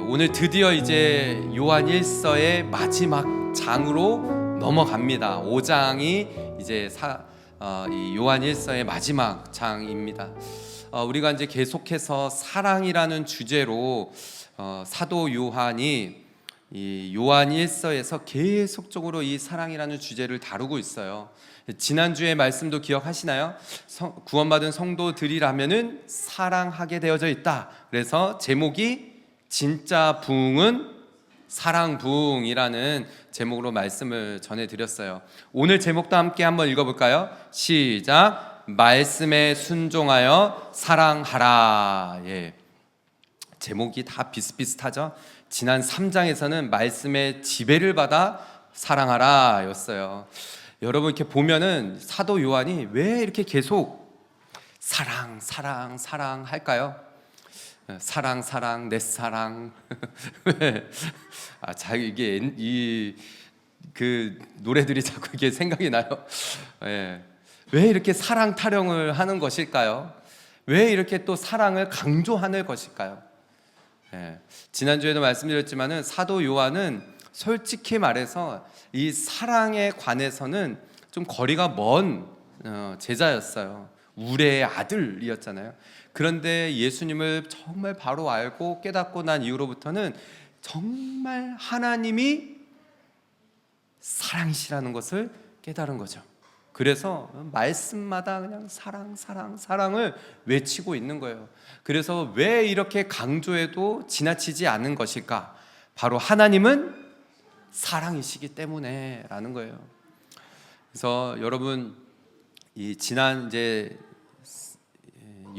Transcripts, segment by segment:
오늘 드디어 이제 요한 1서의 마지막 장으로 넘어갑니다. 5장이 이제 이 요한 1서의 마지막 장입니다. 우리가 이제 계속해서 사랑이라는 주제로 사도 요한이 이 요한 1서에서 계속적으로 이 사랑이라는 주제를 다루고 있어요. 지난주에 말씀도 기억하시나요? 구원받은 성도들이라면은 사랑하게 되어져 있다. 그래서 제목이 진짜 부흥은 사랑 부흥이라는 제목으로 말씀을 전해드렸어요. 오늘 제목도 함께 한번 읽어볼까요? 시작. 말씀에 순종하여 사랑하라. 예. 제목이 다 비슷비슷하죠? 지난 3장에서는 말씀의 지배를 받아 사랑하라 였어요. 여러분 이렇게 보면은 사도 요한이 왜 이렇게 계속 사랑 할까요? 사랑 내 사랑 이게 그 노래들이 자꾸 이게 생각이 나요. 예. 왜 이렇게 사랑 타령을 하는 것일까요? 왜 이렇게 또 사랑을 강조하는 것일까요? 예. 지난주에도 말씀드렸지만은 사도 요한은 솔직히 말해서 이 사랑에 관해서는 좀 거리가 먼 제자였어요. 우레의 아들이었잖아요. 그런데 예수님을 정말 바로 알고 깨닫고 난 이후로부터는 정말 하나님이 사랑이시라는 것을 깨달은 거죠. 그래서 말씀마다 그냥 사랑을 외치고 있는 거예요. 그래서 왜 이렇게 강조해도 지나치지 않은 것일까? 바로 하나님은 사랑이시기 때문에 라는 거예요. 그래서 여러분 이 지난 이제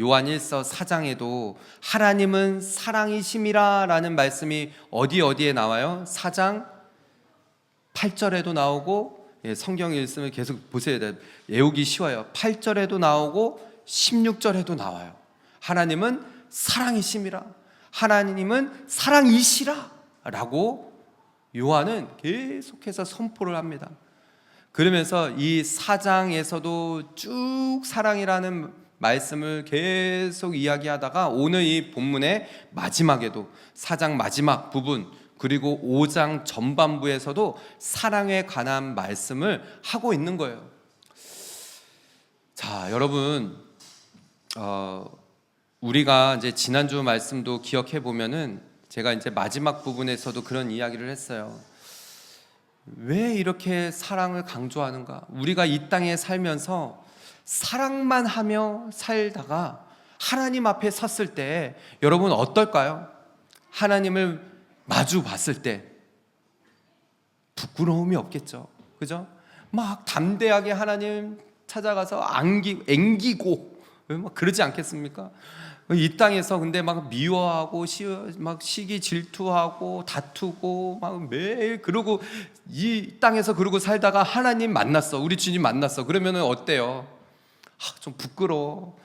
요한 1서 4장에도 하나님은 사랑이심이라 라는 말씀이 어디에 나와요? 4장 8절에도 나오고, 성경 읽으면 계속 보셔야 돼요. 외우기 쉬워요. 8절에도 나오고 16절에도 나와요. 하나님은 사랑이심이라, 하나님은 사랑이시라 라고 요한은 계속해서 선포를 합니다. 그러면서 이 4장에서도 쭉 사랑이라는 말씀을 계속 이야기하다가 오늘 이 본문의 마지막에도 4장 마지막 부분 그리고 5장 전반부에서도 사랑에 관한 말씀을 하고 있는 거예요. 자, 여러분 우리가 이제 지난주 말씀도 기억해 보면은 제가 이제 마지막 부분에서도 그런 이야기를 했어요. 왜 이렇게 사랑을 강조하는가? 우리가 이 땅에 살면서 사랑만 하며 살다가 하나님 앞에 섰을 때 여러분 어떨까요? 하나님을 마주 봤을 때 부끄러움이 없겠죠. 그죠? 막 담대하게 하나님 찾아가서 앵기고 막 그러지 않겠습니까? 이 땅에서 근데 막 미워하고 막 시기 질투하고 다투고 막 매일 그러고 이 땅에서 그러고 살다가 하나님 만났어. 우리 주님 만났어. 그러면은 어때요? 좀 부끄러워.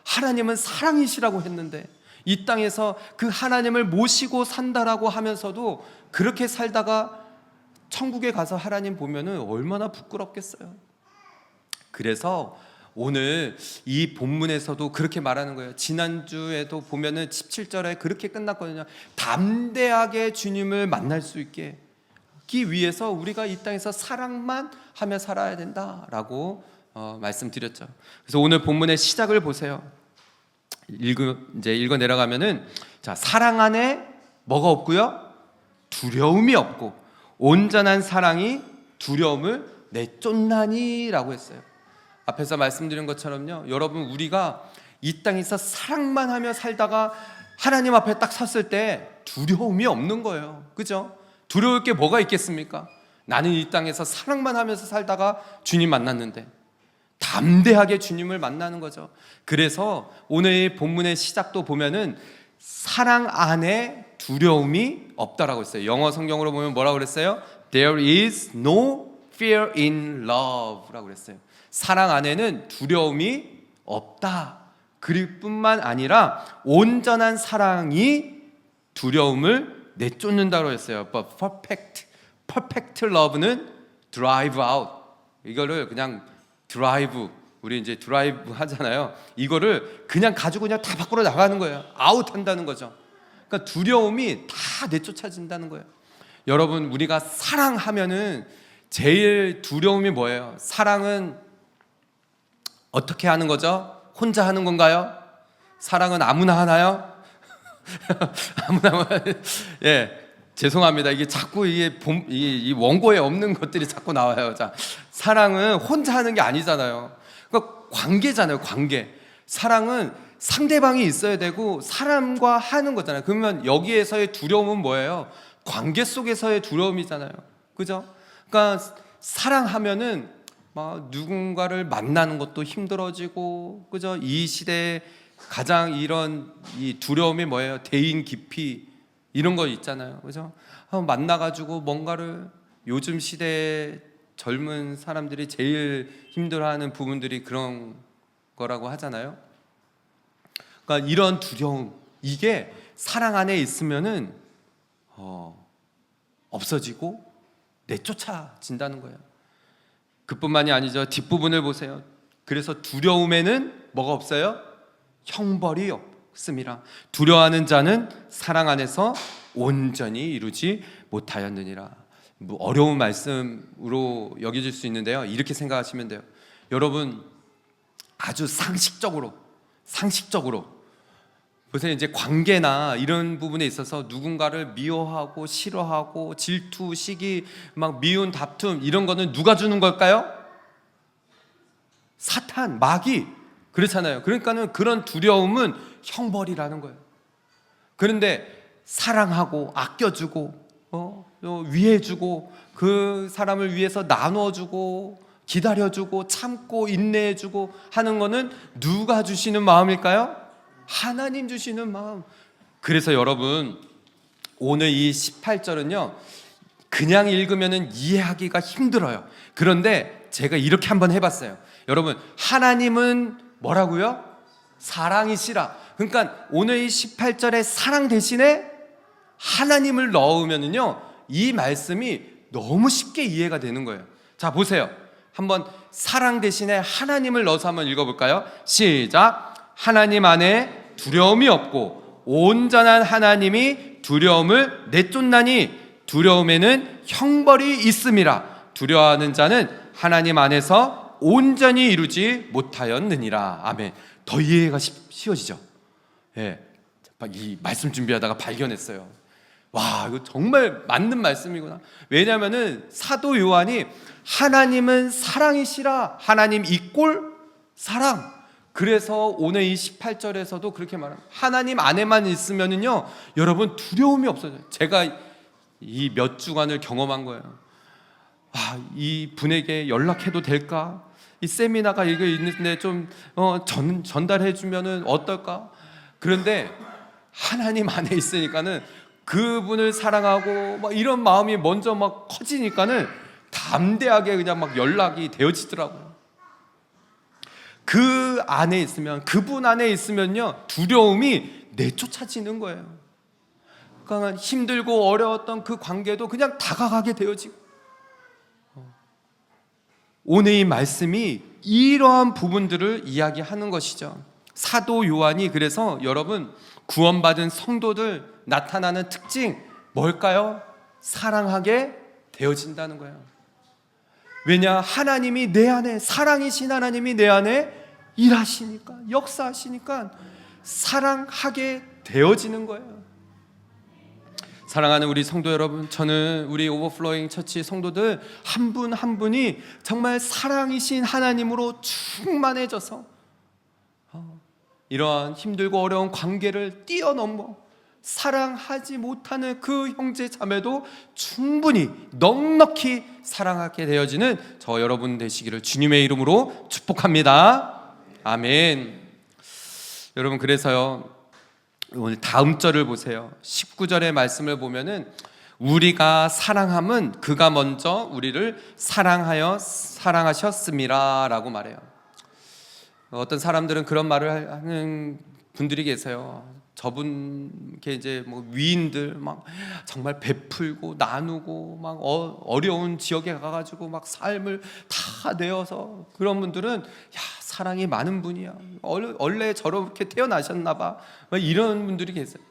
하나님은 사랑이시라고 했는데 이 땅에서 그 하나님을 모시고 산다라고 하면서도 그렇게 살다가 천국에 가서 하나님 보면은 얼마나 부끄럽겠어요. 그래서 오늘 이 본문에서도 그렇게 말하는 거예요. 지난주에도 보면은 17절에 그렇게 끝났거든요. 담대하게 주님을 만날 수 있게 기 위해서 우리가 이 땅에서 사랑만 하며 살아야 된다라고 말씀드렸죠. 그래서 오늘 본문의 시작을 보세요. 이제 읽어 내려가면은 자, 사랑 안에 뭐가 없고요? 두려움이 없고 온전한 사랑이 두려움을 내쫓나니라고 했어요. 앞에서 말씀드린 것처럼요, 여러분 우리가 이 땅에서 사랑만 하며 살다가 하나님 앞에 딱 섰을 때 두려움이 없는 거예요. 그죠? 두려울 게 뭐가 있겠습니까? 나는 이 땅에서 사랑만 하면서 살다가 주님 만났는데 담대하게 주님을 만나는 거죠. 그래서 오늘 본문의 시작도 보면은 사랑 안에 두려움이 없다라고 했어요. 영어 성경으로 보면 뭐라고 그랬어요? There is no fear in love라고 그랬어요. 사랑 안에는 두려움이 없다. 그럴 뿐만 아니라 온전한 사랑이 두려움을 내쫓는다고 했어요. But perfect love는 drive out. 이거를 그냥 드라이브, 우리 이제 드라이브 하잖아요. 이거를 그냥 가지고 그냥 다 밖으로 나가는 거예요. 아웃 한다는 거죠. 그러니까 두려움이 다 내쫓아진다는 거예요. 여러분, 우리가 사랑하면은 제일 두려움이 뭐예요? 사랑은 어떻게 하는 거죠? 혼자 하는 건가요? 사랑은 아무나 하나요? 아무나. 예, 죄송합니다. 이게 자꾸 이 원고에 없는 것들이 자꾸 나와요. 자, 사랑은 혼자 하는 게 아니잖아요. 그러니까 관계잖아요, 관계. 사랑은 상대방이 있어야 되고 사람과 하는 거잖아요. 그러면 여기에서의 두려움은 뭐예요? 관계 속에서의 두려움이잖아요. 그죠? 그러니까 사랑하면은 막 누군가를 만나는 것도 힘들어지고, 그죠? 이 시대에 가장 이런 이 두려움이 뭐예요? 대인 기피 이런 거 있잖아요. 그죠? 만나가지고 뭔가를 요즘 시대에 젊은 사람들이 제일 힘들어하는 부분들이 그런 거라고 하잖아요. 그러니까 이런 두려움, 이게 사랑 안에 있으면은 없어지고 내쫓아진다는 거예요. 그뿐만이 아니죠. 뒷부분을 보세요. 그래서 두려움에는 뭐가 없어요? 형벌이 없음이라. 두려워하는 자는 사랑 안에서 온전히 이루지 못하였느니라. 뭐 어려운 말씀으로 여겨질 수 있는데요. 이렇게 생각하시면 돼요. 여러분, 아주 상식적으로 보세요. 이제 관계나 이런 부분에 있어서 누군가를 미워하고 싫어하고 질투, 시기, 막 미운 다툼 이런 거는 누가 주는 걸까요? 사탄, 마귀. 그렇잖아요. 그러니까는 그런 두려움은 형벌이라는 거예요. 그런데 사랑하고 아껴주고 위해주고 그 사람을 위해서 나눠주고 기다려주고 참고 인내해주고 하는 거는 누가 주시는 마음일까요? 하나님 주시는 마음. 그래서 여러분, 오늘 이 18절은요 그냥 읽으면 이해하기가 힘들어요. 그런데 제가 이렇게 한번 해봤어요. 여러분, 하나님은 뭐라고요? 사랑이시라. 그러니까 오늘 이 18절에 사랑 대신에 하나님을 넣으면은요 이 말씀이 너무 쉽게 이해가 되는 거예요. 자, 보세요. 한번 사랑 대신에 하나님을 넣어서 한번 읽어볼까요? 시작. 하나님 안에 두려움이 없고 온전한 하나님이 두려움을 내쫓나니 두려움에는 형벌이 있음이라. 두려워하는 자는 하나님 안에서 온전히 이루지 못하였느니라. 아멘. 더 이해가 쉬워지죠? 예, 이 말씀 준비하다가 발견했어요. 와, 이거 정말 맞는 말씀이구나. 왜냐하면은 사도 요한이 하나님은 사랑이시라, 하나님 이꼴 사랑. 그래서 오늘 이 18절에서도 그렇게 말합니다. 하나님 안에만 있으면은요 여러분 두려움이 없어져요. 제가 이 몇 주간을 경험한 거예요. 이 분에게 연락해도 될까? 이 세미나가 이거 있는데 좀 전달해 주면은 어떨까? 그런데 하나님 안에 있으니까는 그분을 사랑하고 막 이런 마음이 먼저 막 커지니까는 담대하게 그냥 막 연락이 되어지더라고요. 그 안에 있으면, 그분 안에 있으면요 두려움이 내쫓아지는 거예요. 그러니까 힘들고 어려웠던 그 관계도 그냥 다가가게 되어지고. 오늘 이 말씀이 이러한 부분들을 이야기하는 것이죠. 사도 요한이 그래서 여러분 구원받은 성도들 나타나는 특징 뭘까요? 사랑하게 되어진다는 거예요. 왜냐? 하나님이 내 안에, 사랑이신 하나님이 내 안에 일하시니까, 역사하시니까 사랑하게 되어지는 거예요. 사랑하는 우리 성도 여러분, 저는 우리 오버플로잉 처치 성도들 한 분 한 분이 정말 사랑이신 하나님으로 충만해져서 이러한 힘들고 어려운 관계를 뛰어넘어 사랑하지 못하는 그 형제 자매도 충분히 넉넉히 사랑하게 되어지는 저 여러분 되시기를 주님의 이름으로 축복합니다. 아멘. 여러분, 그래서요 오늘 다음 절을 보세요. 19절의 말씀을 보면은 우리가 사랑함은 그가 먼저 우리를 사랑하셨음이라 라고 말해요. 어떤 사람들은 그런 말을 하는 분들이 계세요. 저분께 이제 뭐 위인들 막 정말 베풀고 나누고 막 어려운 지역에 가가지고 막 삶을 다 내어서 그런 분들은 야, 사랑이 많은 분이야. 원래 저렇게 태어나셨나봐. 이런 분들이 계세요.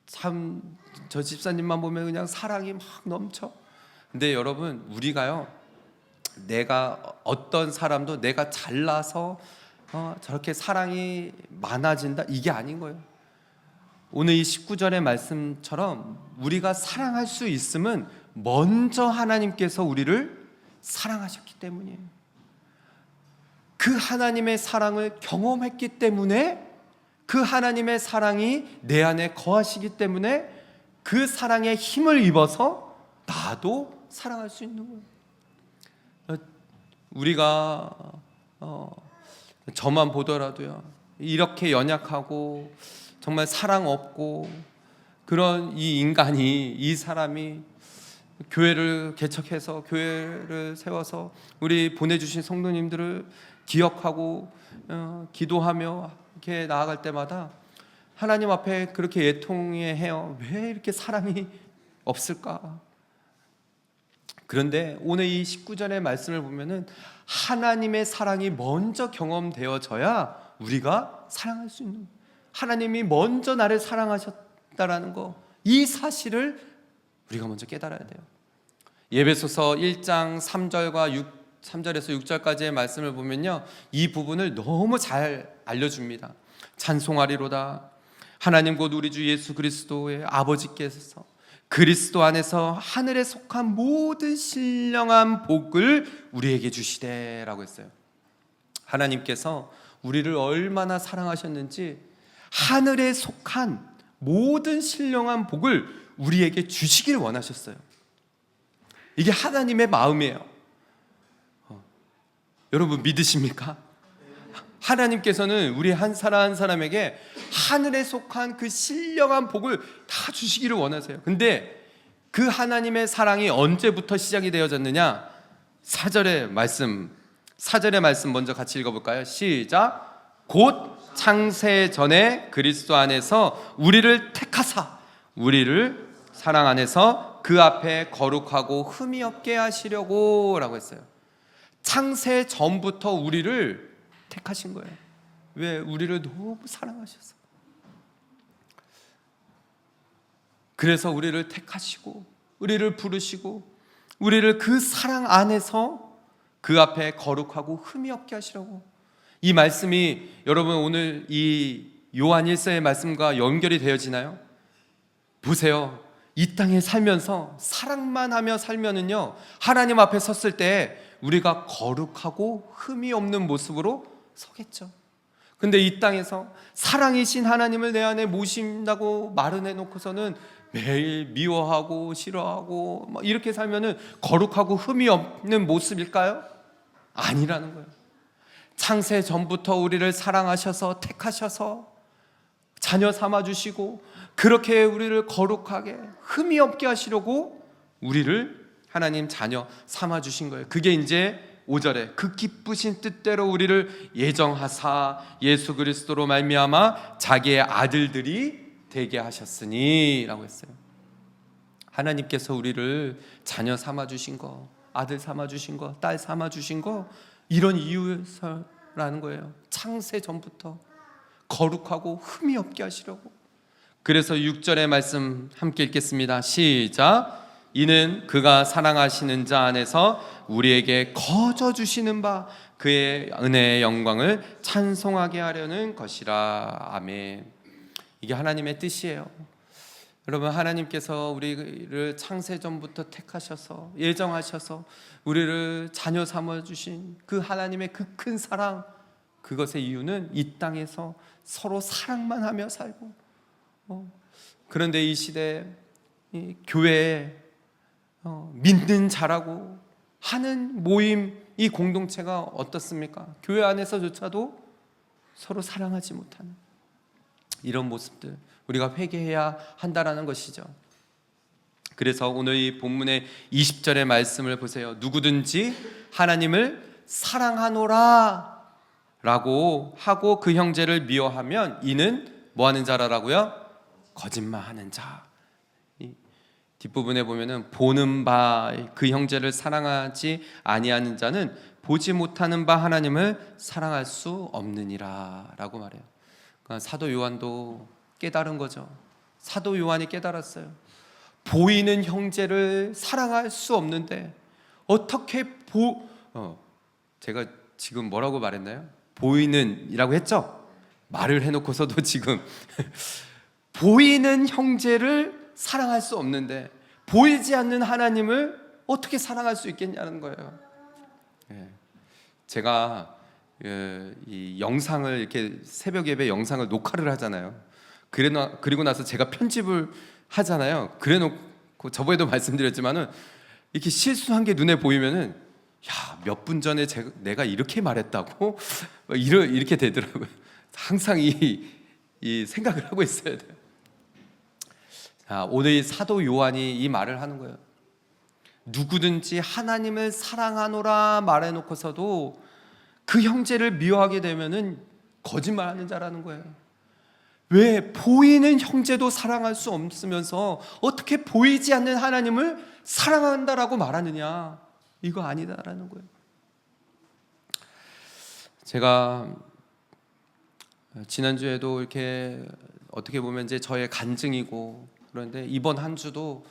참 저 집사님만 보면 그냥 사랑이 막 넘쳐. 근데 여러분, 우리가요, 내가 어떤 사람도 내가 잘나서 저렇게 사랑이 많아진다, 이게 아닌 거예요. 오늘 이 19절의 말씀처럼 우리가 사랑할 수 있음은 먼저 하나님께서 우리를 사랑하셨기 때문이에요. 그 하나님의 사랑을 경험했기 때문에, 그 하나님의 사랑이 내 안에 거하시기 때문에 그 사랑에 힘을 입어서 나도 사랑할 수 있는 거예요. 우리가 저만 보더라도요, 이렇게 연약하고 정말 사랑 없고 그런 이 인간이, 이 사람이 교회를 개척해서 교회를 세워서 우리 보내주신 성도님들을 기억하고 기도하며 이렇게 나아갈 때마다 하나님 앞에 그렇게 애통해요. 왜 이렇게 사랑이 없을까? 그런데 오늘 이 19절의 말씀을 보면은 하나님의 사랑이 먼저 경험되어져야 우리가 사랑할 수 있는, 하나님이 먼저 나를 사랑하셨다라는 거, 이 사실을 우리가 먼저 깨달아야 돼요. 에베소서 1장 3절에서 6절까지의 말씀을 보면요, 이 부분을 너무 잘 알려줍니다. 찬송하리로다. 하나님 곧 우리 주 예수 그리스도의 아버지께서 그리스도 안에서 하늘에 속한 모든 신령한 복을 우리에게 주시되라고 했어요. 하나님께서 우리를 얼마나 사랑하셨는지 하늘에 속한 모든 신령한 복을 우리에게 주시길 원하셨어요. 이게 하나님의 마음이에요. 여러분 믿으십니까? 하나님께서는 우리 한 사람 한 사람에게 하늘에 속한 그 신령한 복을 다 주시기를 원하세요. 근데 그 하나님의 사랑이 언제부터 시작이 되어졌느냐? 4절의 말씀 먼저 같이 읽어볼까요? 시작. 곧 창세 전에 그리스도 안에서 우리를 택하사 우리를 사랑 안에서 그 앞에 거룩하고 흠이 없게 하시려고 라고 했어요. 창세 전부터 우리를 택하신 거예요. 왜? 우리를 너무 사랑하셔서. 그래서 우리를 택하시고 우리를 부르시고 우리를 그 사랑 안에서 그 앞에 거룩하고 흠이 없게 하시려고. 이 말씀이 여러분 오늘 이 요한 1서의 말씀과 연결이 되어지나요? 보세요. 이 땅에 살면서 사랑만 하며 살면은요, 하나님 앞에 섰을 때 우리가 거룩하고 흠이 없는 모습으로 서겠죠. 근데 이 땅에서 사랑이신 하나님을 내 안에 모신다고 말은 해놓고서는 매일 미워하고 싫어하고 이렇게 살면은 거룩하고 흠이 없는 모습일까요? 아니라는 거예요. 창세 전부터 우리를 사랑하셔서 택하셔서 자녀 삼아주시고 그렇게 우리를 거룩하게 흠이 없게 하시려고 우리를 하나님 자녀 삼아주신 거예요. 그게 이제 5절에 그 기쁘신 뜻대로 우리를 예정하사 예수 그리스도로 말미암아 자기의 아들들이 되게 하셨으니 라고 했어요. 하나님께서 우리를 자녀 삼아주신 거, 아들 삼아주신 거, 딸 삼아주신 거, 이런 이유에서라는 거예요. 창세 전부터 거룩하고 흠이 없게 하시려고. 그래서 6절의 말씀 함께 읽겠습니다. 시작. 이는 그가 사랑하시는 자 안에서 우리에게 거저 주시는 바 그의 은혜의 영광을 찬송하게 하려는 것이라. 아멘. 이게 하나님의 뜻이에요. 여러분, 하나님께서 우리를 창세 전부터 택하셔서 예정하셔서 우리를 자녀 삼아주신 그 하나님의 그 큰 사랑, 그것의 이유는 이 땅에서 서로 사랑만 하며 살고, 그런데 이 시대에 이 교회에 믿는 자라고 하는 모임, 이 공동체가 어떻습니까? 교회 안에서조차도 서로 사랑하지 못하는 이런 모습들, 우리가 회개해야 한다라는 것이죠. 그래서 오늘 이 본문의 20절의 말씀을 보세요. 누구든지 하나님을 사랑하노라 라고 하고 그 형제를 미워하면 이는 뭐하는 자라라고요? 거짓말하는 자. 뒷부분에 보면은 보는 바 그 형제를 사랑하지 아니하는 자는 보지 못하는 바 하나님을 사랑할 수 없느니라 라고 말해요. 그러니까 사도 요한도 깨달은 거죠. 사도 요한이 깨달았어요. 보이는 형제를 사랑할 수 없는데 어떻게 제가 지금 뭐라고 말했나요? 보이는이라고 했죠? 말을 해놓고서도 지금 보이는 형제를 사랑할 수 없는데 보이지 않는 하나님을 어떻게 사랑할 수 있겠냐는 거예요. 제가 이 영상을 이렇게 새벽 예배 영상을 녹화를 하잖아요. 그리고 나서 제가 편집을 하잖아요. 그래놓고 저번에도 말씀드렸지만은 이렇게 실수한 게 눈에 보이면은 몇 분 전에 내가 이렇게 말했다고 이렇게 되더라고요. 항상 이 생각을 하고 있어야 돼요. 자, 오늘 사도 요한이 이 말을 하는 거예요. 누구든지 하나님을 사랑하노라 말해놓고서도 그 형제를 미워하게 되면은 거짓말하는 자라는 거예요. 왜 보이는 형제도 사랑할 수 없으면서 어떻게 보이지 않는 하나님을 사랑한다라고 말하느냐? 이거 아니다라는 거예요. 제가 지난주에도 이렇게 어떻게 보면 이제 저의 간증이고 그런데 이번 한 주도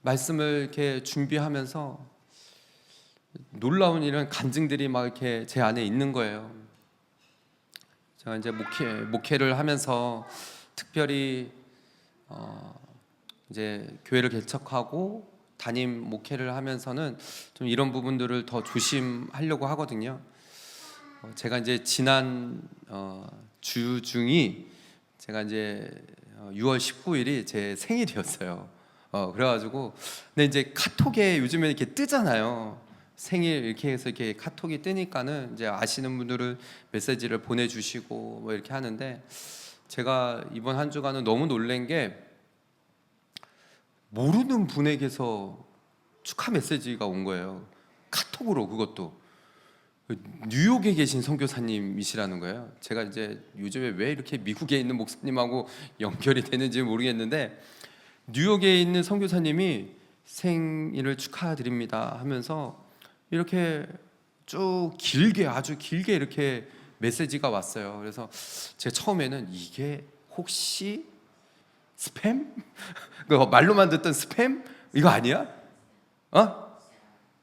말씀을 이렇게 준비하면서 놀라운 이런 간증들이 막 이렇게 제 안에 있는 거예요. 제가 이제 목회를 하면서 특별히 이제 교회를 개척하고 담임 목회를 하면서는 좀 이런 부분들을 더 조심하려고 하거든요. 제가 이제 지난 주 중이 제가 이제 6월 19일이 제 생일이었어요. 그래가지고 근데 이제 카톡에 요즘에 이렇게 뜨잖아요. 생일 이렇게 해서 이렇게 카톡이 뜨니까는 이제 아시는 분들은 메시지를 보내주시고 뭐 이렇게 하는데 제가 이번 한 주간은 너무 놀란 게 모르는 분에게서 축하 메시지가 온 거예요. 카톡으로. 그것도 뉴욕에 계신 선교사님이시라는 거예요. 제가 이제 요즘에 왜 이렇게 미국에 있는 목사님하고 연결이 되는지 모르겠는데 뉴욕에 있는 선교사님이 생일을 축하드립니다 하면서 이렇게 쭉 길게 아주 길게 이렇게 메시지가 왔어요. 그래서 제가 처음에는 이게 혹시 스팸? 그 말로만 듣던 스팸? 이거 아니야?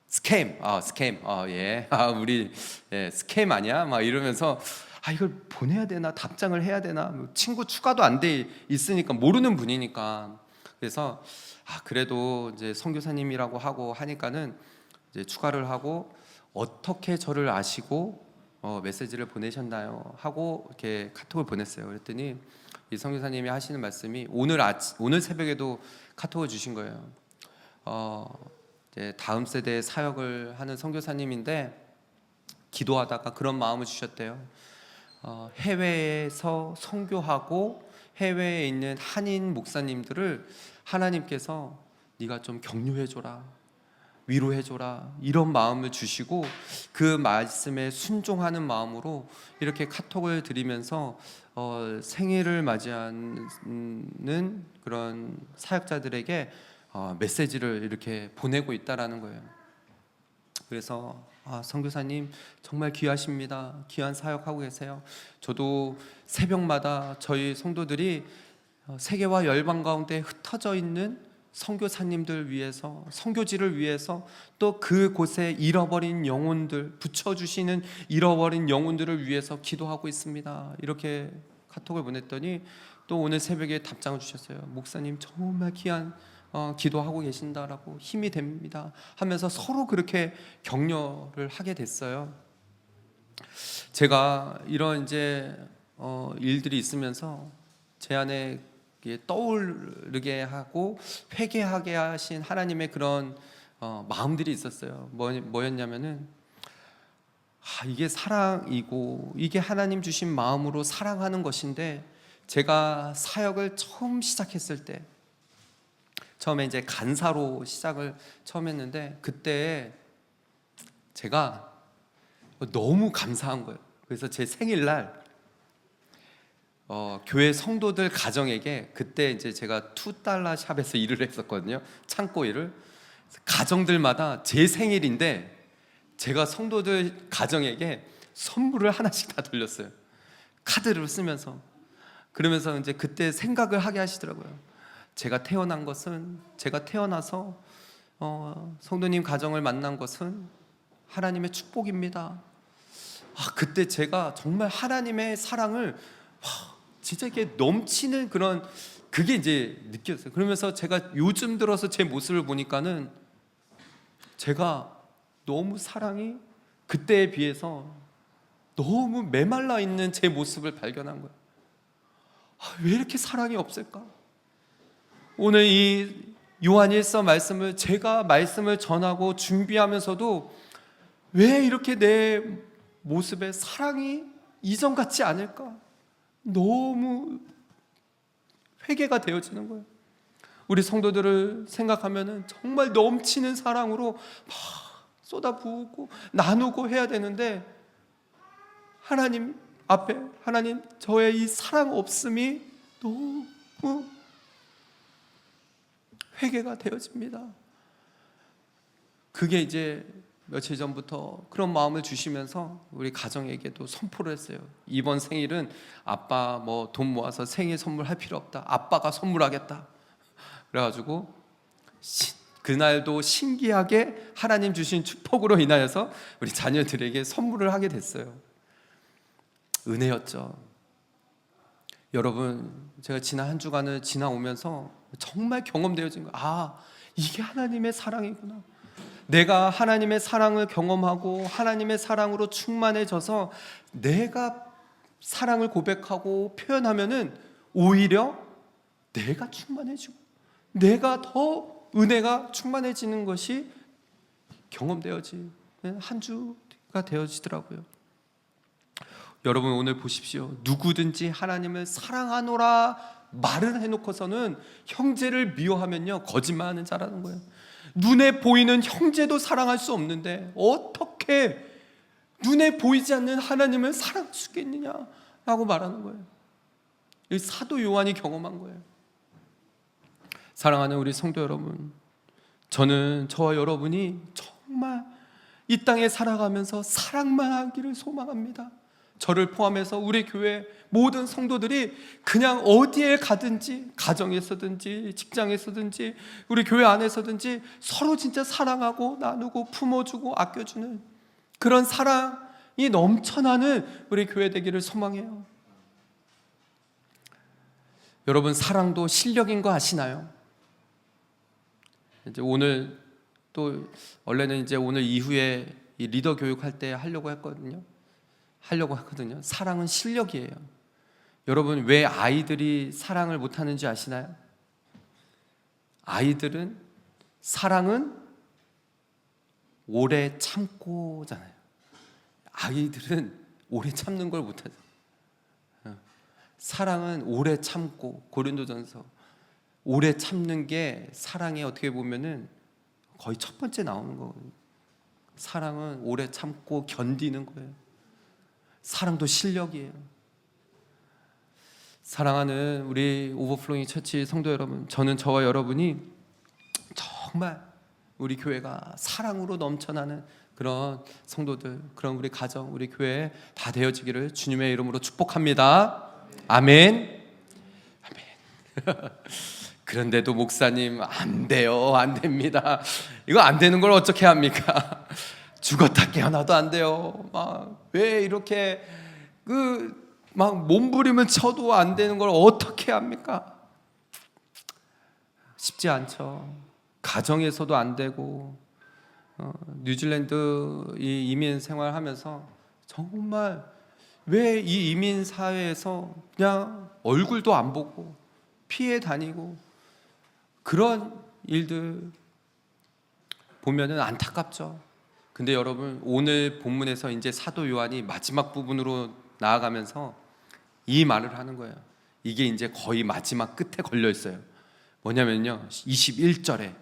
스캠. 스캠. 예. 우리 스캠 아니야? 막 이러면서 이걸 보내야 되나? 답장을 해야 되나? 친구 추가도 안 돼 있으니까 모르는 분이니까. 그래서 그래도 이제 선교사님이라고 하고 하니까는 이제 추가를 하고 어떻게 저를 아시고 메시지를 보내셨나요? 하고 이렇게 카톡을 보냈어요. 그랬더니 이 선교사님이 하시는 말씀이 오늘 새벽에도 카톡을 주신 거예요. 이제 다음 세대의 사역을 하는 선교사님인데 기도하다가 그런 마음을 주셨대요. 해외에서 선교하고 해외에 있는 한인 목사님들을 하나님께서 네가 좀 격려해줘라, 위로해줘라 이런 마음을 주시고 그 말씀에 순종하는 마음으로 이렇게 카톡을 드리면서 생일을 맞이하는 그런 사역자들에게 메시지를 이렇게 보내고 있다라는 거예요. 그래서 선교사님 정말 귀하십니다. 귀한 사역하고 계세요. 저도 새벽마다 저희 성도들이 세계와 열방 가운데 흩어져 있는 선교사님들 위해서, 선교지를 위해서 또 그곳에 잃어버린 영혼들, 붙여주시는 잃어버린 영혼들을 위해서 기도하고 있습니다. 이렇게 카톡을 보냈더니 또 오늘 새벽에 답장을 주셨어요. 목사님 정말 귀한 기도하고 계신다라고 힘이 됩니다 하면서 서로 그렇게 격려를 하게 됐어요. 제가 이런 이제 일들이 있으면서 제 안에 떠오르게 하고 회개하게 하신 하나님의 그런 마음들이 있었어요. 뭐였냐면은 이게 사랑이고 이게 하나님 주신 마음으로 사랑하는 것인데 제가 사역을 처음 시작했을 때 처음에 이제 간사로 시작을 처음 했는데 그때 제가 너무 감사한 거예요. 그래서 제 생일날 교회 성도들 가정에게 그때 이제 제가 $2 샵에서 일을 했었거든요. 창고 일을. 가정들마다 제 생일인데 제가 성도들 가정에게 선물을 하나씩 다 돌렸어요. 카드를 쓰면서. 그러면서 이제 그때 생각을 하게 하시더라고요. 제가 태어나서 성도님 가정을 만난 것은 하나님의 축복입니다. 그때 제가 정말 하나님의 사랑을 진짜 이렇게 넘치는 그게 이제 느꼈어요. 그러면서 제가 요즘 들어서 제 모습을 보니까는 제가 너무 사랑이 그때에 비해서 너무 메말라 있는 제 모습을 발견한 거예요. 왜 이렇게 사랑이 없을까? 오늘 이 요한일서 말씀을 제가 말씀을 전하고 준비하면서도 왜 이렇게 내 모습에 사랑이 이전 같지 않을까? 너무 회개가 되어지는 거예요. 우리 성도들을 생각하면은 정말 넘치는 사랑으로 막 쏟아부고 나누고 해야 되는데 하나님 앞에 하나님 저의 이 사랑 없음이 너무 회개가 되어집니다. 그게 이제 며칠 전부터 그런 마음을 주시면서 우리 가정에게도 선포를 했어요. 이번 생일은 아빠 뭐 돈 모아서 생일 선물할 필요 없다. 아빠가 선물하겠다. 그래가지고 그날도 신기하게 하나님 주신 축복으로 인하여서 우리 자녀들에게 선물을 하게 됐어요. 은혜였죠. 여러분, 제가 지난 한 주간을 지나오면서 정말 경험되어진 거예요. 이게 하나님의 사랑이구나. 내가 하나님의 사랑을 경험하고 하나님의 사랑으로 충만해져서 내가 사랑을 고백하고 표현하면은 오히려 내가 충만해지고 내가 더 은혜가 충만해지는 것이 경험되어진 한 주가 되어지더라고요. 여러분 오늘 보십시오. 누구든지 하나님을 사랑하노라 말을 해놓고서는 형제를 미워하면요 거짓말하는 자라는 거예요. 눈에 보이는 형제도 사랑할 수 없는데 어떻게 눈에 보이지 않는 하나님을 사랑할 수 있겠느냐라고 말하는 거예요. 이 사도 요한이 경험한 거예요. 사랑하는 우리 성도 여러분, 저와 여러분이 정말 이 땅에 살아가면서 사랑만 하기를 소망합니다. 저를 포함해서 우리 교회 모든 성도들이 그냥 어디에 가든지 가정에서든지 직장에서든지 우리 교회 안에서든지 서로 진짜 사랑하고 나누고 품어주고 아껴주는 그런 사랑이 넘쳐나는 우리 교회 되기를 소망해요. 여러분 사랑도 실력인 거 아시나요? 이제 오늘 또 원래는 이제 오늘 이후에 이 리더 교육할 때 하려고 했거든요. 사랑은 실력이에요. 여러분 왜 아이들이 사랑을 못하는지 아시나요? 아이들은 사랑은 오래 참고잖아요. 아이들은 오래 참는 걸 못하죠. 사랑은 오래 참고, 고린도전서 오래 참는 게 사랑에 어떻게 보면은 거의 첫 번째 나오는 거거든요. 사랑은 오래 참고 견디는 거예요. 사랑도 실력이에요. 사랑하는 우리 오버플로잉 처치 성도 여러분, 저는 저와 여러분이 정말 우리 교회가 사랑으로 넘쳐나는 그런 성도들, 그런 우리 가정, 우리 교회 다 되어지기를 주님의 이름으로 축복합니다. 아멘. 아멘. 그런데도 목사님 안 돼요, 안 됩니다. 이거 안 되는 걸 어떻게 합니까? 죽었다 깨어나도 안 돼요. 왜 이렇게 몸부림을 쳐도 안 되는 걸 어떻게 합니까? 쉽지 않죠. 가정에서도 안 되고 뉴질랜드 이 이민 생활하면서 정말 왜 이 이민 사회에서 그냥 얼굴도 안 보고 피해 다니고 그런 일들 보면은 안타깝죠. 근데 여러분 오늘 본문에서 이제 사도 요한이 마지막 부분으로 나아가면서 이 말을 하는 거예요. 이게 이제 거의 마지막 끝에 걸려 있어요. 뭐냐면요 21절에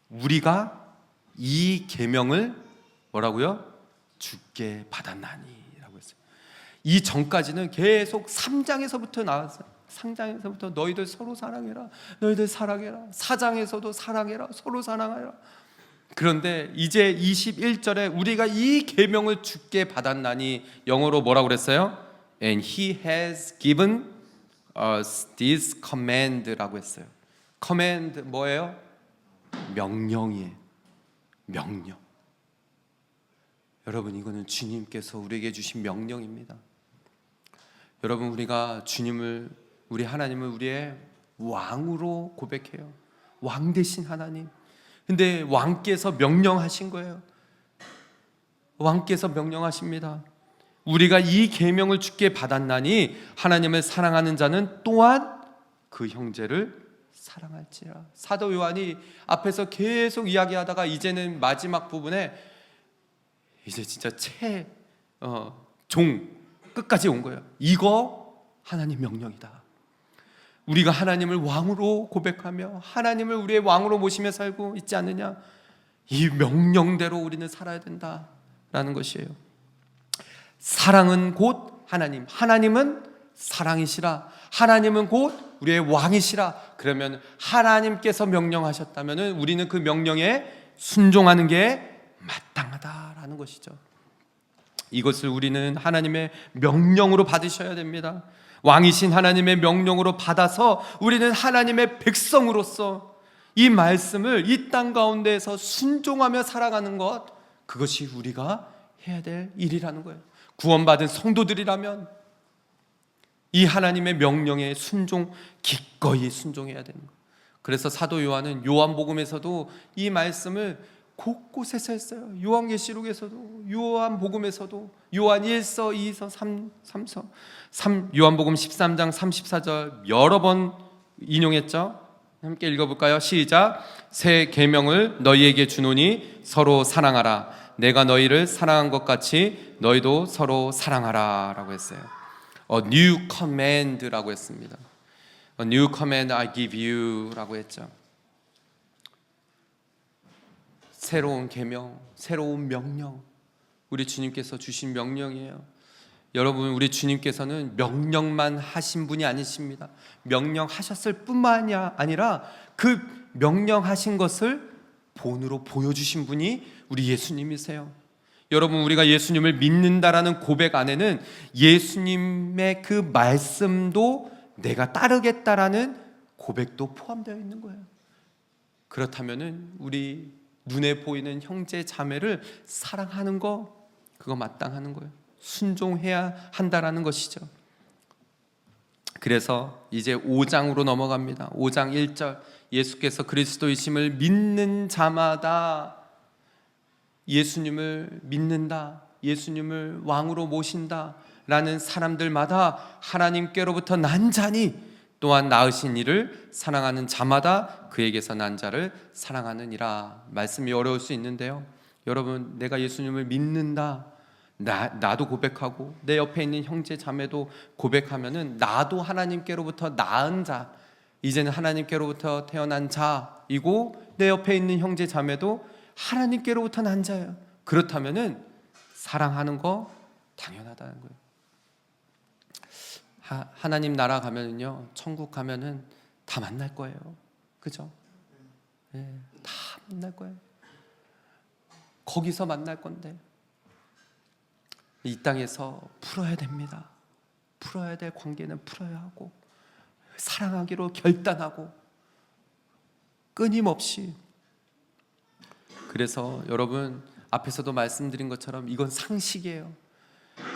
우리가 이 계명을 뭐라고요? 주께 받았나니 라고 했어요. 이 전까지는 계속 3장에서부터 나왔어요. 3장에서부터 너희들 서로 사랑해라, 너희들 사랑해라. 4장에서도 사랑해라, 서로 사랑해라. 그런데 이제 21절에 우리가 이 계명을 주께 받았나니 영어로 뭐라고 그랬어요? And he has given this command라고 했어요. command 뭐예요? 명령이에요. 명령. 여러분, 이거는 주님께서 우리에게 주신 명령입니다. 여러분, 우리가 주님을, 우리 하나님을 우리의 왕으로 고백해요. 왕 대신 하나님. 근데 왕께서 명령하신 거예요. 왕께서 명령하십니다. 우리가 이 계명을 주께 받았나니 하나님을 사랑하는 자는 또한 그 형제를 사랑할지라. 사도 요한이 앞에서 계속 이야기하다가 이제는 마지막 부분에 이제 진짜 종 끝까지 온 거예요. 이거 하나님 명령이다. 우리가 하나님을 왕으로 고백하며 하나님을 우리의 왕으로 모시며 살고 있지 않느냐? 이 명령대로 우리는 살아야 된다라는 것이에요. 사랑은 곧 하나님, 하나님은 사랑이시라. 하나님은 곧 우리의 왕이시라. 그러면 하나님께서 명령하셨다면 우리는 그 명령에 순종하는 게 마땅하다라는 것이죠. 이것을 우리는 하나님의 명령으로 받으셔야 됩니다. 왕이신 하나님의 명령으로 받아서 우리는 하나님의 백성으로서 이 말씀을 이 땅 가운데에서 순종하며 살아가는 것, 그것이 우리가 해야 될 일이라는 거예요. 구원받은 성도들이라면 이 하나님의 명령에 기꺼이 순종해야 되는 거예요. 그래서 사도 요한은 요한복음에서도 이 말씀을 곳곳에서 했어요. 요한계시록에서도, 요한복음에서도, 요한 1서, 2서, 3서, 요한복음 13장 34절 여러 번 인용했죠. 함께 읽어볼까요? 시작. 새 계명을 너희에게 주노니 서로 사랑하라. 내가 너희를 사랑한 것 같이 너희도 서로 사랑하라 라고 했어요. A new command라고 했습니다. A new command I give you 라고 했죠. 새로운 계명, 새로운 명령, 우리 주님께서 주신 명령이에요. 여러분, 우리 주님께서는 명령만 하신 분이 아니십니다. 명령하셨을 뿐만이 아니라 그 명령하신 것을 본으로 보여주신 분이 우리 예수님이세요. 여러분, 우리가 예수님을 믿는다라는 고백 안에는 예수님의 그 말씀도 내가 따르겠다라는 고백도 포함되어 있는 거예요. 그렇다면은 우리 눈에 보이는 형제 자매를 사랑하는 거, 그거 마땅하는 거예요. 순종해야 한다라는 것이죠. 그래서 이제 5장으로 넘어갑니다. 5장 1절, 예수께서 그리스도이심을 믿는 자마다, 예수님을 믿는다, 예수님을 왕으로 모신다 라는 사람들마다 하나님께로부터 난 자니 또한 낳으신 이를 사랑하는 자마다 그에게서 난 자를 사랑하느니라. 말씀이 어려울 수 있는데요, 여러분, 내가 예수님을 믿는다, 나도 고백하고 내 옆에 있는 형제 자매도 고백하면은 나도 하나님께로부터 낳은 자, 이제는 하나님께로부터 태어난 자이고 내 옆에 있는 형제 자매도 하나님께로부터 난 자예요. 그렇다면은 사랑하는 거 당연하다는 거예요. 하나님 나라 가면은요, 천국 가면은 다 만날 거예요. 그죠? 네, 다 만날 거예요. 거기서 만날 건데 이 땅에서 풀어야 됩니다. 풀어야 될 관계는 풀어야 하고 사랑하기로 결단하고 끊임없이. 그래서 여러분, 앞에서도 말씀드린 것처럼 이건 상식이에요.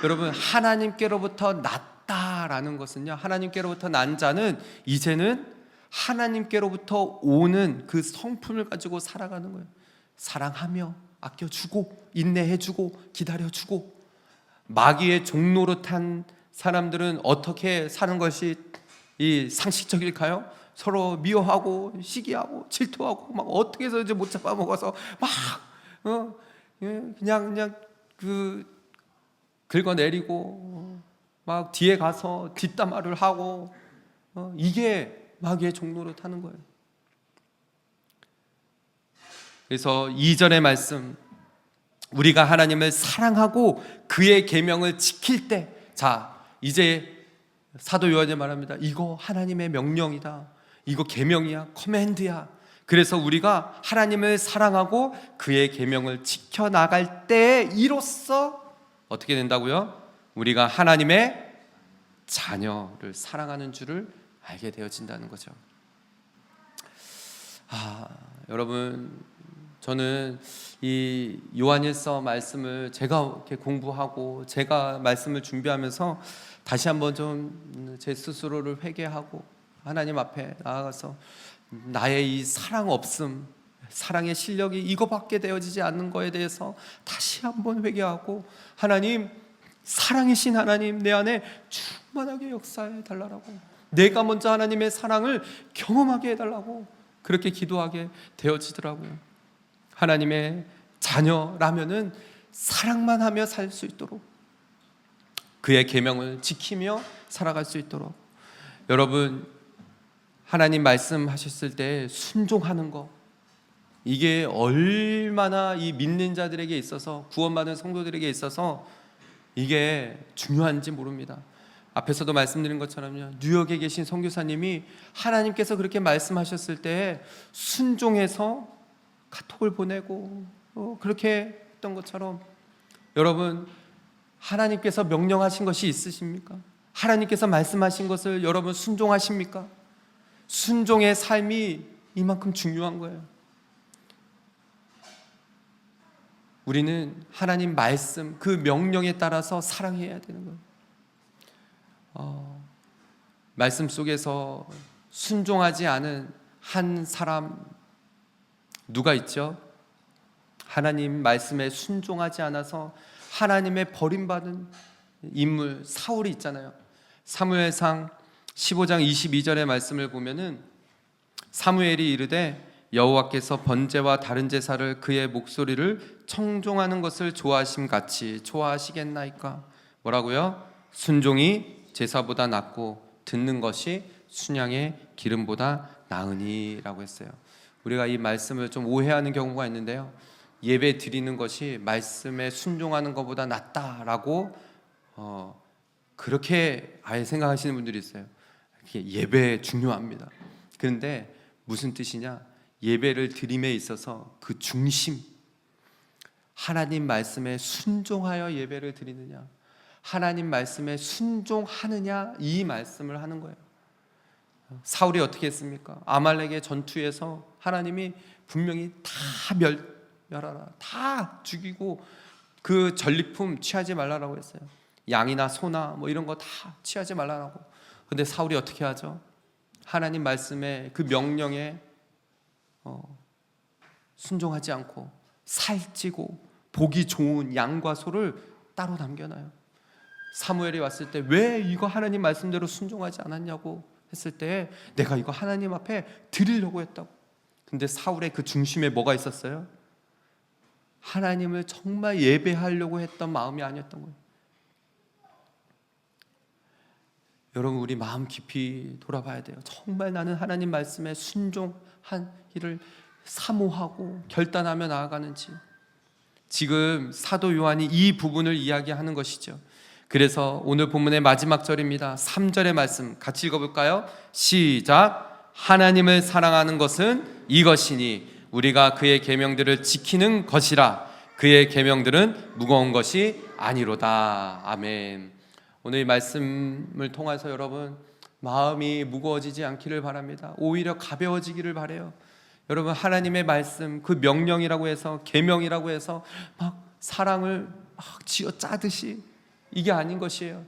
여러분, 하나님께로부터 났다라는 것은요, 하나님께로부터 난 자는 이제는 하나님께로부터 오는 그 성품을 가지고 살아가는 거예요. 사랑하며 아껴주고 인내해주고 기다려주고. 마귀의 종로로 탄 사람들은 어떻게 사는 것이 이 상식적일까요? 서로 미워하고 시기하고 질투하고 막 어떻게 해서 이제 못 잡아먹어서 막 그냥 긁어내리고 막 뒤에 가서 뒷담화를 하고 이게 마귀의 종로로 타는 거예요. 그래서 2절의 말씀, 우리가 하나님을 사랑하고 그의 계명을 지킬 때, 자, 이제 사도 요한이 말합니다. 이거 하나님의 명령이다. 이거 계명이야. 커맨드야. 그래서 우리가 하나님을 사랑하고 그의 계명을 지켜나갈 때 이로써 어떻게 된다고요? 우리가 하나님의 자녀를 사랑하는 줄을 알게 되어진다는 거죠. 여러분, 저는 이 요한일서 말씀을 제가 이렇게 공부하고 제가 말씀을 준비하면서 다시 한번 좀 제 스스로를 회개하고 하나님 앞에 나아가서 나의 이 사랑 없음, 사랑의 실력이 이거밖에 되어지지 않는 거에 대해서 다시 한번 회개하고, 하나님, 사랑이신 하나님, 내 안에 충만하게 역사해 달라고, 내가 먼저 하나님의 사랑을 경험하게 해달라고 그렇게 기도하게 되어지더라고요. 하나님의 자녀라면은 사랑만 하며 살 수 있도록, 그의 계명을 지키며 살아갈 수 있도록. 여러분, 하나님 말씀하셨을 때 순종하는 거, 이게 얼마나 이 믿는 자들에게 있어서, 구원받은 성도들에게 있어서 이게 중요한지 모릅니다. 앞에서도 말씀드린 것처럼요, 뉴욕에 계신 선교사님이 하나님께서 그렇게 말씀하셨을 때 순종해서 카톡을 보내고 그렇게 했던 것처럼, 여러분, 하나님께서 명령하신 것이 있으십니까? 하나님께서 말씀하신 것을 여러분 순종하십니까? 순종의 삶이 이만큼 중요한 거예요. 우리는 하나님 말씀, 그 명령에 따라서 사랑해야 되는 거예요. 말씀 속에서 순종하지 않은 한 사람 누가 있죠? 하나님 말씀에 순종하지 않아서 하나님의 버림받은 인물 사울이 있잖아요. 사무엘상 15장 22절의 말씀을 보면은, 사무엘이 이르되 여호와께서 번제와 다른 제사를 그의 목소리를 청종하는 것을 좋아하심 같이 좋아하시겠나이까? 뭐라고요? 순종이 제사보다 낫고 듣는 것이 순양의 기름보다 나으니 라고 했어요. 우리가 이 말씀을 좀 오해하는 경우가 있는데요, 예배 드리는 것이 말씀에 순종하는 것보다 낫다라고 그렇게 아예 생각하시는 분들이 있어요. 예배 중요합니다. 그런데 무슨 뜻이냐? 예배를 드림에 있어서 그 중심, 하나님 말씀에 순종하여 예배를 드리느냐, 하나님 말씀에 순종하느냐, 이 말씀을 하는 거예요. 사울이 어떻게 했습니까? 아말렉의 전투에서 하나님이 분명히 다 멸하라, 다 죽이고 그 전리품 취하지 말라라고 했어요. 양이나 소나 뭐 이런 거 다 취하지 말라라고. 근데 사울이 어떻게 하죠? 하나님 말씀에, 그 명령에 순종하지 않고 살찌고 보기 좋은 양과 소를 따로 남겨놔요. 사무엘이 왔을 때 왜 이거 하나님 말씀대로 순종하지 않았냐고 했을 때, 내가 이거 하나님 앞에 드리려고 했다고. 근데 사울의 그 중심에 뭐가 있었어요? 하나님을 정말 예배하려고 했던 마음이 아니었던 거예요. 여러분, 우리 마음 깊이 돌아봐야 돼요. 정말 나는 하나님 말씀에 순종하기를 사모하고 결단하며 나아가는지. 지금 사도 요한이 이 부분을 이야기하는 것이죠. 그래서 오늘 본문의 마지막 절입니다. 3절의 말씀 같이 읽어볼까요? 시작. 하나님을 사랑하는 것은 이것이니 우리가 그의 계명들을 지키는 것이라. 그의 계명들은 무거운 것이 아니로다. 아멘. 오늘 이 말씀을 통해서 여러분 마음이 무거워지지 않기를 바랍니다. 오히려 가벼워지기를 바라요. 여러분, 하나님의 말씀, 그 명령이라고 해서, 계명이라고 해서 막 사랑을 막 쥐어 짜듯이, 이게 아닌 것이에요.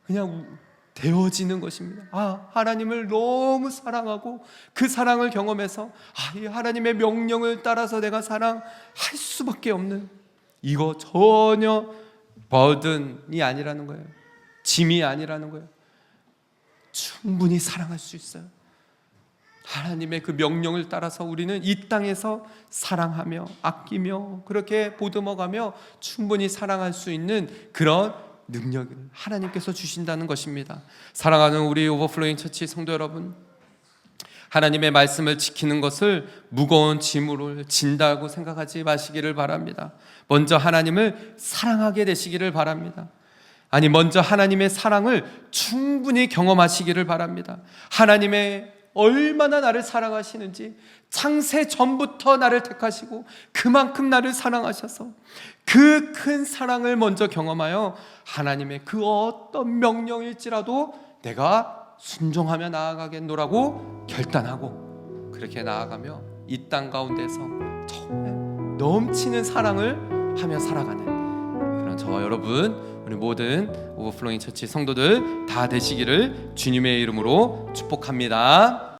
그냥 되어지는 것입니다. 하나님을 너무 사랑하고 그 사랑을 경험해서 이 하나님의 명령을 따라서 내가 사랑할 수밖에 없는, 이거 전혀 버든이 아니라는 거예요. 짐이 아니라는 거예요. 충분히 사랑할 수 있어요. 하나님의 그 명령을 따라서 우리는 이 땅에서 사랑하며 아끼며 그렇게 보듬어가며 충분히 사랑할 수 있는 그런 능력을 하나님께서 주신다는 것입니다. 사랑하는 우리 오버플로잉 처치 성도 여러분, 하나님의 말씀을 지키는 것을 무거운 짐으로 진다고 생각하지 마시기를 바랍니다. 먼저 하나님을 사랑하게 되시기를 바랍니다. 먼저 하나님의 사랑을 충분히 경험하시기를 바랍니다. 하나님의 얼마나 나를 사랑하시는지, 창세 전부터 나를 택하시고 그만큼 나를 사랑하셔서 그 큰 사랑을 먼저 경험하여 하나님의 그 어떤 명령일지라도 내가 순종하며 나아가겠노라고 결단하고 그렇게 나아가며 이 땅 가운데서 정말 넘치는 사랑을 하며 살아가는 그런 저와 여러분, 우리 모든 오버플로잉 처치 성도들 다 되시기를 주님의 이름으로 축복합니다.